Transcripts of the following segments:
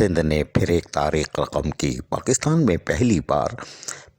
سندھ نے پھر ایک تاریخ رقم کی۔ پاکستان میں پہلی بار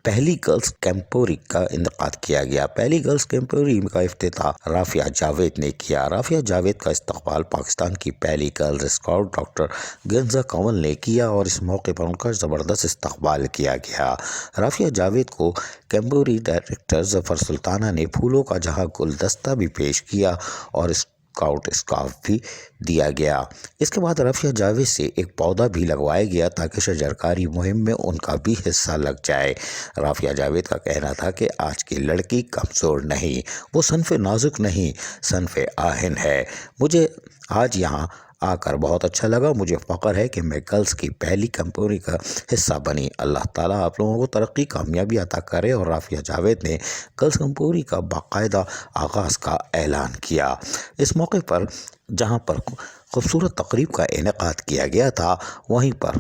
پہلی گرلز کیمپوری کا انعقاد کیا گیا۔ پہلی گرلز کیمپوری کا افتتاح رافعہ جاوید نے کیا۔ رافعہ جاوید کا استقبال پاکستان کی پہلی گرلز اسکاؤٹ ڈاکٹر گنزا کنول نے کیا اور اس موقع پر ان کا زبردست استقبال کیا گیا۔ رافعہ جاوید کو کیمپوری ڈائریکٹر ظفر سلطانہ نے پھولوں کا جہاں گلدستہ بھی پیش کیا اور اسکاؤٹ اسکارف بھی دیا گیا۔ اس کے بعد رافعہ جاوید سے ایک پودا بھی لگوایا گیا تاکہ شجرکاری مہم میں ان کا بھی حصہ لگ جائے۔ رافعہ جاوید کا کہنا تھا کہ آج کی لڑکی کمزور نہیں، وہ صنف نازک نہیں، صنف آہن ہے۔ مجھے آج یہاں آ کر بہت اچھا لگا۔ مجھے فخر ہے کہ میں گرلز کی پہلی کیمپوری کا حصہ بنی۔ اللہ تعالیٰ آپ لوگوں کو ترقی کامیابی عطا کرے۔ اور رافعہ جاوید نے گرلز کیمپوری کا باقاعدہ آغاز کا اعلان کیا۔ اس موقع پر جہاں پر خوبصورت تقریب کا انعقاد کیا گیا تھا، وہیں پر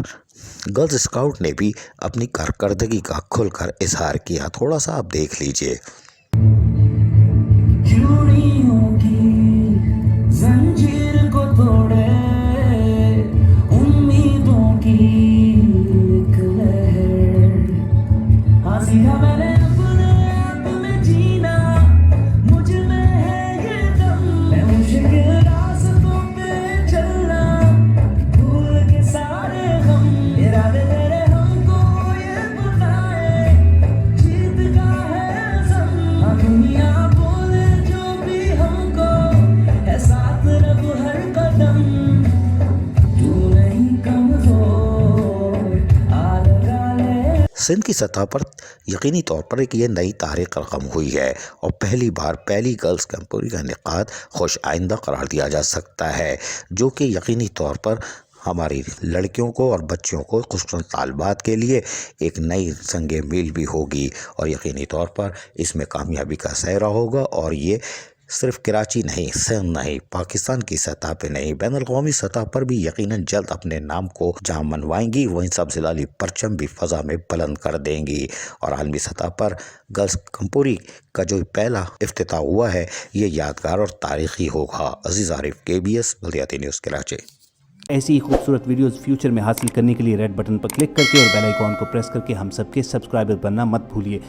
گرلز اسکاؤٹ نے بھی اپنی کارکردگی کا کھل کر اظہار کیا۔ تھوڑا سا آپ دیکھ لیجئے۔ چوڑیوں کی زنجیر کو توڑے امیدوں کی ایک لہر، ہاں سیکھا میں نے اپنے آپ میں جینا، مجھ میں ہے یہ دم، میں مشکل راستوں پہ چلنا، بھول کے سارے غم، ارادے تیرے ہم کو یہ بتائے جیت کا ہے عزم، ہاں دنیا سندھ کی سطح پر یقینی طور پر ایک یہ نئی تاریخ رقم ہوئی ہے اور پہلی بار پہلی گرلز کیمپوری کا انعقاد خوش آئندہ قرار دیا جا سکتا ہے، جو کہ یقینی طور پر ہماری لڑکیوں کو اور بچیوں کو خصوصاً طالبات کے لیے ایک نئی سنگ میل بھی ہوگی اور یقینی طور پر اس میں کامیابی کا سہرا ہوگا۔ اور یہ صرف کراچی نہیں، سندھ نہیں، پاکستان کی سطح پہ نہیں، بین الاقوامی سطح پر بھی یقیناً جلد اپنے نام کو جہاں منوائیں گی، وہیں سبز لالی پرچم بھی فضا میں بلند کر دیں گی۔ اور عالمی سطح پر گرلز کیمپوری کا جو پہلا افتتاح ہوا ہے، یہ یادگار اور تاریخی ہوگا۔ عزیز عارف، KBS بلدیاتی نیوز کراچی۔ ایسی ہی خوبصورت ویڈیوز فیوچر میں حاصل کرنے کے لیے ریڈ بٹن پر کلک کر کے اور بیل آئیکن کو پریس کر کے ہم سب کے سبسکرائبر بننا مت بھولیے۔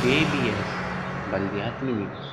KBS بلدیاتی نیوز۔